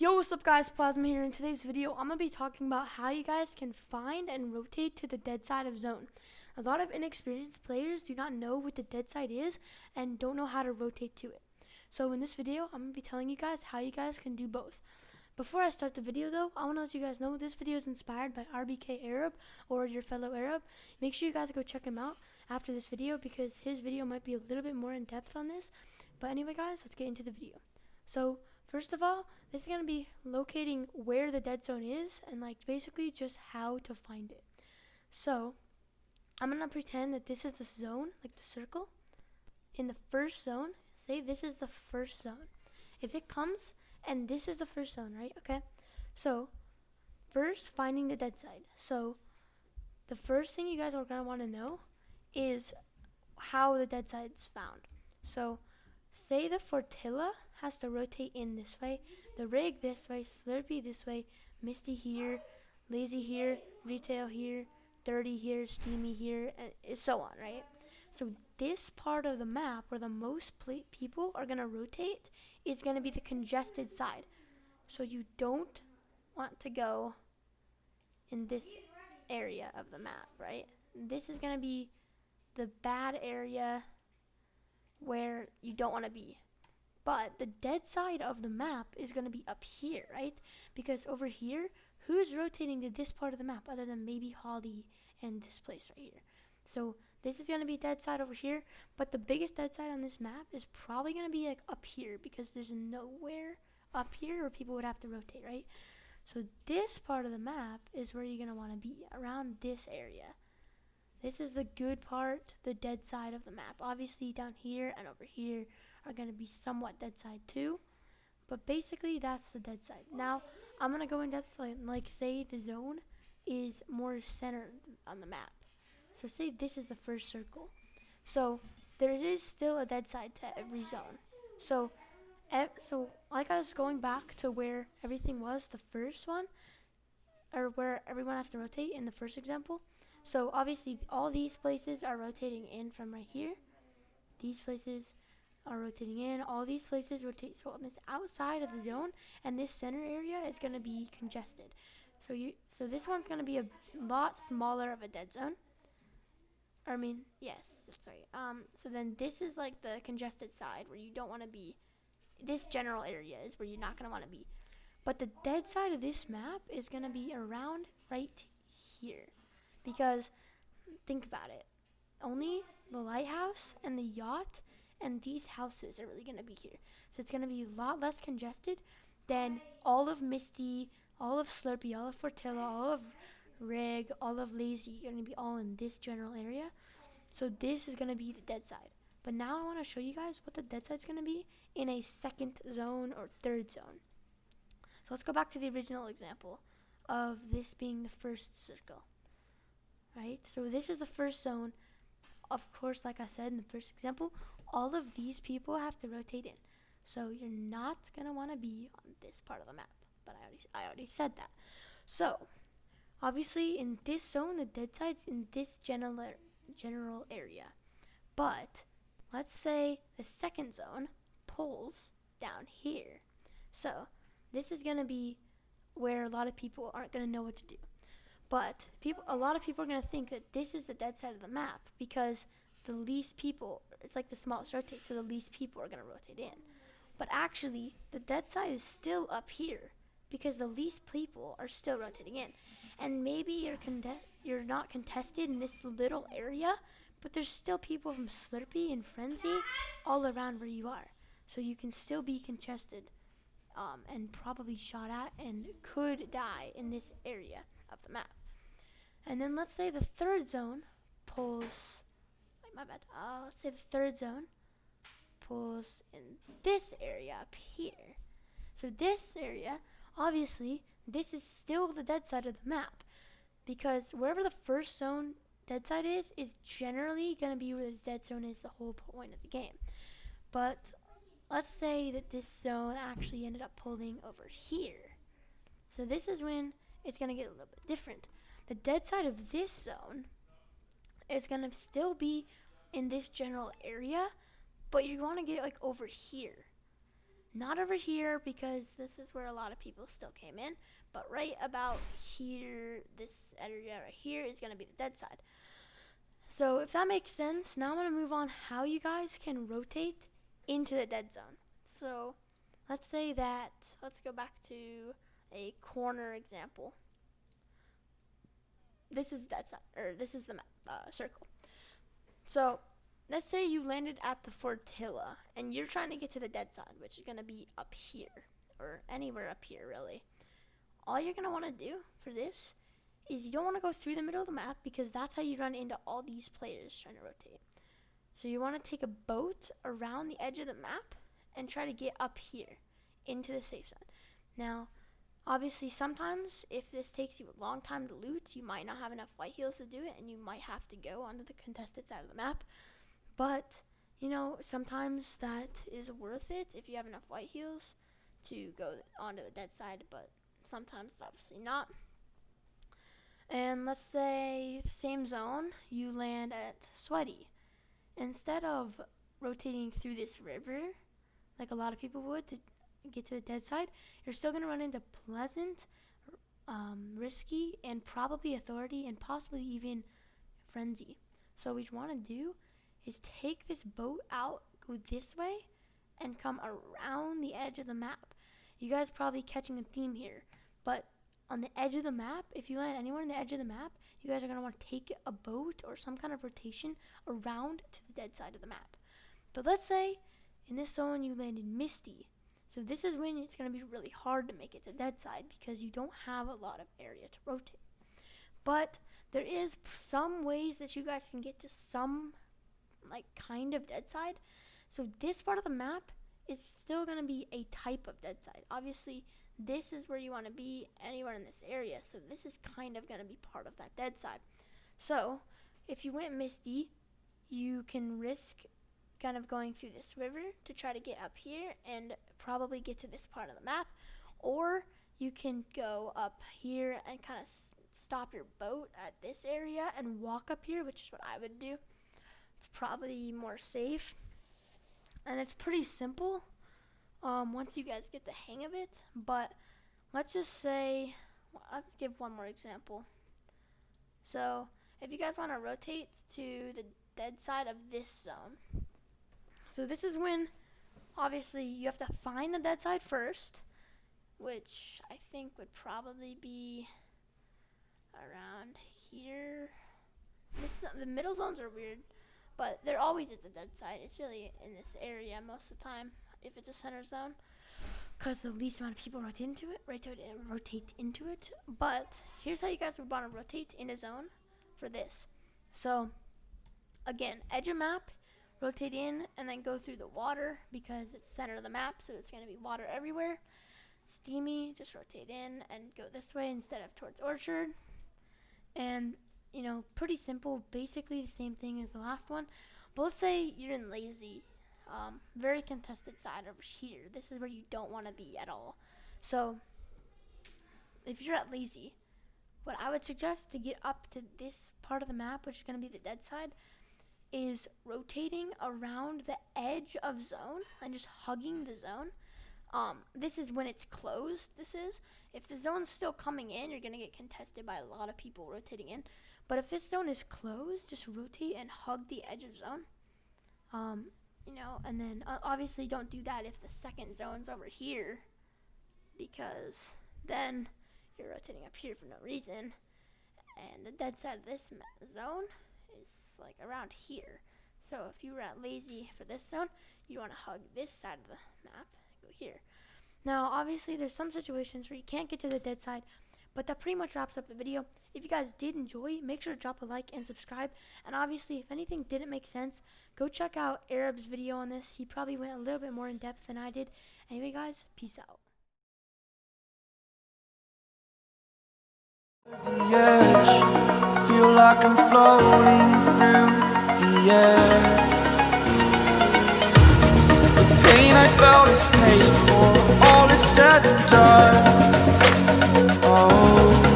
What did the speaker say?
Yo, what's up guys, Plasma here. In today's video, I'm going to be talking about how you guys can find and rotate to the dead side of zone. A lot of inexperienced players do not know what the dead side is and don't know how to rotate to it. So in this video, I'm going to be telling you guys how you guys can do both. Before I start the video though, I want to let you guys know this video is inspired by RBK Arab, or your fellow Arab. Make sure you guys go check him out after this video because his video might be a little bit more in depth on this. But anyway guys, let's get into the video. So first of all, this is going to be locating where the dead zone is and like basically just how to find it. So I'm going to pretend that this is the zone, like the circle. In the first zone, say this is the first zone. If it comes and this is the first zone, right? Okay. So first, finding the dead side. So the first thing you guys are going to want to know is how the dead side is found. So say the Fortilla has to rotate in this way, the rig this way, Slurpee this way, Misty here, Lazy here, Retail here, Dirty here, Steamy here, and so on, right? So this part of the map where the most people are going to rotate is going to be the congested side. So you don't want to go in this area of the map, right? This is going to be the bad area where you don't want to be. But the dead side of the map is going to be up here, right? Because over here, who's rotating to this part of the map other than maybe Holly and this place right here? So this is going to be dead side over here, but the biggest dead side on this map is probably going to be like up here because there's nowhere up here where people would have to rotate, right? So this part of the map is where you're going to want to be, around this area. This is the good part, the dead side of the map. Obviously down here and over here are going to be somewhat dead side too, but basically that's the dead side. Now I'm going to go in depth, like say the zone is more centered on the map. So say this is the first circle. So there is still a dead side to every zone. So like I was going back to where everything was, the first one, or where everyone has to rotate in the first example. So obviously all these places are rotating in from right here. These places are rotating in. All these places rotate. So on this outside of the zone and this center area is going to be congested. So this one's going to be a lot smaller of a dead zone. I mean, yes, sorry. So then this is like the congested side where you don't want to be. This general area is where you're not going to want to be. But the dead side of this map is going to be around right here. Because think about it. Only the lighthouse and the yacht and these houses are really going to be here. So it's going to be a lot less congested than all of Misty, all of Slurpee, all of Fortilla, all of Rig, all of Lazy, going to be all in this general area. So this is going to be the dead side. But now I want to show you guys what the dead side is going to be in a second zone or third zone. So let's go back to the original example of this being the first circle. Right? So this is the first zone. Of course, like I said in the first example, all of these people have to rotate in. So you're not going to want to be on this part of the map. But I already said that. So obviously in this zone, the dead side's in this general area. But let's say the second zone pulls down here. So this is going to be where a lot of people aren't going to know what to do. But a lot of people are going to think that this is the dead side of the map because the least people, it's like the smallest rotate, so the least people are going to rotate in. But actually, the dead side is still up here because the least people are still rotating in. And maybe you're not contested in this little area, but there's still people from Slurpee and Frenzy all around where you are. So you can still be contested and probably shot at and could die in this area of the map. And then let's say the third zone pulls, let's say the third zone pulls in this area up here. So this area, obviously, this is still the dead side of the map because wherever the first zone dead side is generally going to be where this dead zone is the whole point of the game. But let's say that this zone actually ended up pulling over here. So this is when it's going to get a little bit different. The dead side of this zone is going to still be in this general area, but you want to get like over here. not over here because this is where a lot of people still came in, but right about here, this area right here is going to be the dead side. So if that makes sense, now I'm going to move on how you guys can rotate into the dead zone. So let's say that, let's go back to a corner example. This is dead side, or this is the circle. So let's say you landed at the Fortilla and you're trying to get to the dead side, which is going to be up here, or anywhere up here really. All you're going to want to do for this is you don't want to go through the middle of the map, because that's how you run into all these players trying to rotate. So you want to take a boat around the edge of the map and try to get up here into the safe zone. Now, obviously sometimes if this takes you a long time to loot, you might not have enough white heals to do it, and you might have to go onto the contested side of the map. But, you know, sometimes that is worth it if you have enough white heals to go onto the dead side, but sometimes it's obviously not. And let's say same zone, you land at Sweaty. Instead of rotating through this river, like a lot of people would to get to the dead side, you're still going to run into Pleasant, Risky, and probably Authority, and possibly even Frenzy. So what you want to do is take this boat out, go this way, and come around the edge of the map. You guys probably catching a theme here, but on the edge of the map, if you land anywhere on the edge of the map, you guys are going to want to take a boat or some kind of rotation around to the dead side of the map. But let's say in this zone you landed Misty. So this is when it's going to be really hard to make it to dead side, because you don't have a lot of area to rotate. But there is some ways that you guys can get to some like kind of dead side. So this part of the map is still going to be a type of dead side. Obviously, this is where you want to be anywhere in this area, so this is kind of going to be part of that dead side. So if you went Misty, you can risk kind of going through this river to try to get up here and probably get to this part of the map, or you can go up here and kind of stop your boat at this area and walk up here, which is what I would do. It's probably more safe, and it's pretty simple once you guys get the hang of it. But let's just say, let's give one more example. So if you guys want to rotate to the dead side of this zone, so this is when obviously you have to find the dead side first, which I think would probably be around here. The middle zones are weird, but there always is a dead side. It's really in this area most of the time if it's a center zone, because the least amount of people rotate into it. But here's how you guys would want to rotate in a zone for this. So again, edge of map, rotate in, and then go through the water because it's center of the map, so it's going to be water everywhere. Steamy, just rotate in and go this way instead of towards Orchard. And, you know, pretty simple, basically the same thing as the last one. But let's say you're in Lazy, very contested side over here. This is where you don't want to be at all. So if you're at Lazy, what I would suggest to get up to this part of the map, which is going to be the dead side, is rotating around the edge of zone and just hugging the zone. This is when it's closed. If the zone's still coming in, you're going to get contested by a lot of people rotating in. But if this zone is closed, just rotate and hug the edge of zone. You know, and then obviously don't do that if the second zone's over here, because then you're rotating up here for no reason. And the dead side of this zone is like around here. So if you were at Lazy for this zone, you want to hug this side of the map, go here. Now obviously there's some situations where you can't get to the dead side, but that pretty much wraps up the video. If you guys did enjoy, make sure to drop a like and subscribe. And obviously if anything didn't make sense, go check out Arab's video on this. He probably went a little bit more in depth than I did. Anyway guys, peace out. The edge, feel like I'm floating through the air. The pain I felt is paid for, all is said and done. Oh.